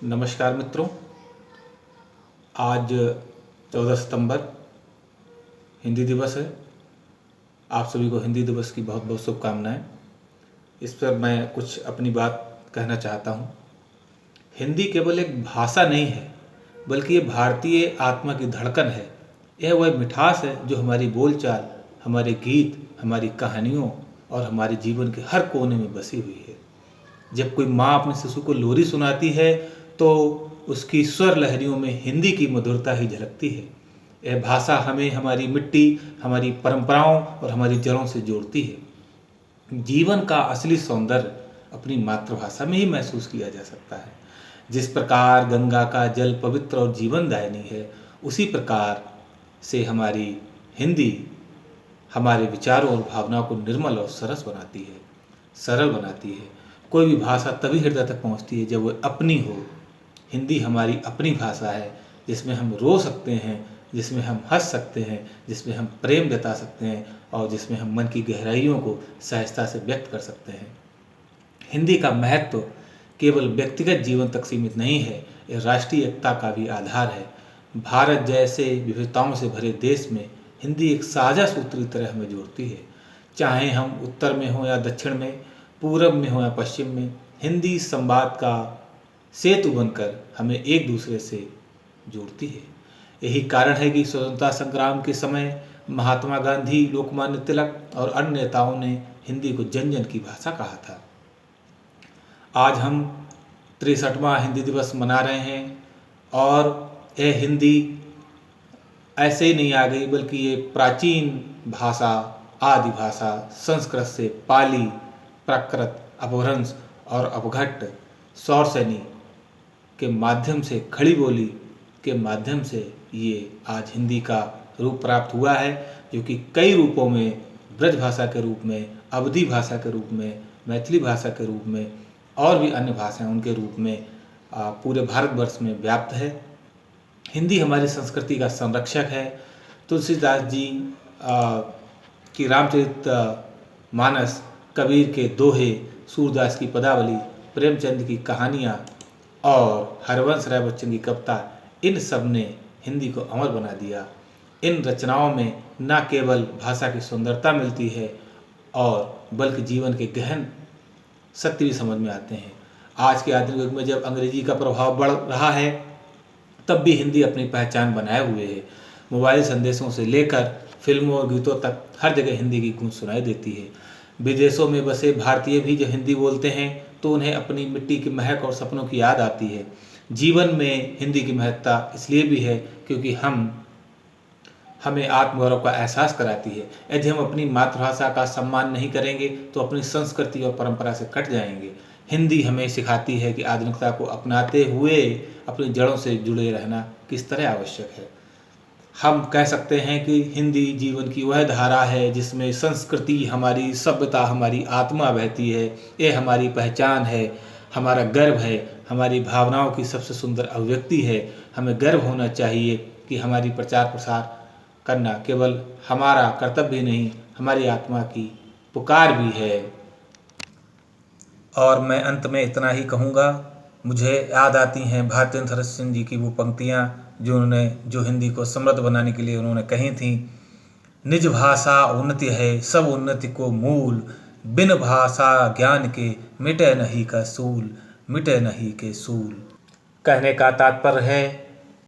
नमस्कार मित्रों। आज 14 सितंबर हिंदी दिवस है। आप सभी को हिंदी दिवस की बहुत बहुत शुभकामनाएं। इस पर मैं कुछ अपनी बात कहना चाहता हूँ। हिंदी केवल एक भाषा नहीं है, बल्कि ये भारतीय आत्मा की धड़कन है। यह वह मिठास है जो हमारी बोलचाल, हमारे गीत, हमारी कहानियों और हमारे जीवन के हर कोने में बसी हुई है। जब कोई माँ अपने शिशु को लोरी सुनाती है तो उसकी स्वर लहरियों में हिंदी की मधुरता ही झलकती है। यह भाषा हमें हमारी मिट्टी, हमारी परंपराओं और हमारी जड़ों से जोड़ती है। जीवन का असली सौंदर्य अपनी मातृभाषा में ही महसूस किया जा सकता है। जिस प्रकार गंगा का जल पवित्र और जीवनदायिनी है, उसी प्रकार से हमारी हिंदी हमारे विचारों और भावनाओं को निर्मल और सरल बनाती है। कोई भी भाषा तभी हृदय तक पहुंचती है जब वो अपनी हो। हिंदी हमारी अपनी भाषा है, जिसमें हम रो सकते हैं, जिसमें हम हंस सकते हैं, जिसमें हम प्रेम जता सकते हैं और जिसमें हम मन की गहराइयों को सहजता से व्यक्त कर सकते हैं। हिंदी का महत्व केवल व्यक्तिगत जीवन तक सीमित नहीं है, यह राष्ट्रीय एकता का भी आधार है। भारत जैसे विविधताओं से भरे देश में हिंदी एक साझा सूत्र की तरह हमें जोड़ती है। चाहे हम उत्तर में हो या दक्षिण में, पूरब में हो या पश्चिम में, हिंदी संवाद का सेतु बनकर हमें एक दूसरे से जोड़ती है। यही कारण है कि स्वतंत्रता संग्राम के समय महात्मा गांधी, लोकमान्य तिलक और अन्य नेताओं ने हिंदी को जन जन की भाषा कहा था। आज हम 63वां हिंदी दिवस मना रहे हैं और यह हिंदी ऐसे ही नहीं आ गई, बल्कि ये प्राचीन भाषा, आदि भाषा, संस्कृत से पाली, प्राकृत, अपभ्रंश और अपघट्ट, सौरसैनी के माध्यम से, खड़ी बोली के माध्यम से ये आज हिंदी का रूप प्राप्त हुआ है, जो कि कई रूपों में, ब्रज भाषा के रूप में, अवधी भाषा के रूप में, मैथिली भाषा के रूप में और भी अन्य भाषाएं उनके रूप में पूरे भारतवर्ष में व्याप्त है। हिंदी हमारी संस्कृति का संरक्षक है। तुलसीदास जी की रामचरित मानस, कबीर के दोहे, सूरदास की पदावली, प्रेमचंद की कहानियाँ और हरवंश राय बच्चन की कविता, इन सब ने हिंदी को अमर बना दिया। इन रचनाओं में न केवल भाषा की सुंदरता मिलती है और बल्कि जीवन के गहन सत्य भी समझ में आते हैं। आज के आधुनिक युग में जब अंग्रेजी का प्रभाव बढ़ रहा है, तब भी हिंदी अपनी पहचान बनाए हुए है। मोबाइल संदेशों से लेकर फिल्मों और गीतों तक हर जगह हिंदी की गूंज सुनाई देती है। विदेशों में बसे भारतीय भी जब हिंदी बोलते हैं तो उन्हें अपनी मिट्टी की महक और सपनों की याद आती है। जीवन में हिंदी की महत्ता इसलिए भी है क्योंकि हमें आत्मगौरव का एहसास कराती है। यदि हम अपनी मातृभाषा का सम्मान नहीं करेंगे तो अपनी संस्कृति और परंपरा से कट जाएंगे। हिंदी हमें सिखाती है कि आधुनिकता को अपनाते हुए अपनी जड़ों से जुड़े रहना किस तरह आवश्यक है। हम कह सकते हैं कि हिंदी जीवन की वह धारा है जिसमें संस्कृति, हमारी सभ्यता, हमारी आत्मा बहती है। ये हमारी पहचान है, हमारा गर्व है, हमारी भावनाओं की सबसे सुंदर अभिव्यक्ति है। हमें गर्व होना चाहिए कि हमारी प्रचार प्रसार करना केवल हमारा कर्तव्य नहीं, हमारी आत्मा की पुकार भी है। और मैं अंत में इतना ही कहूँगा, मुझे याद आती हैं भारतेंद्र हरीश सिंह जी की वो पंक्तियाँ जो हिंदी को समृद्ध बनाने के लिए उन्होंने कही थी। निज भाषा उन्नति है सब उन्नति को मूल, बिन भाषा ज्ञान के मिटे नहीं का सूल, मिटे नहीं के सूल। कहने का तात्पर्य है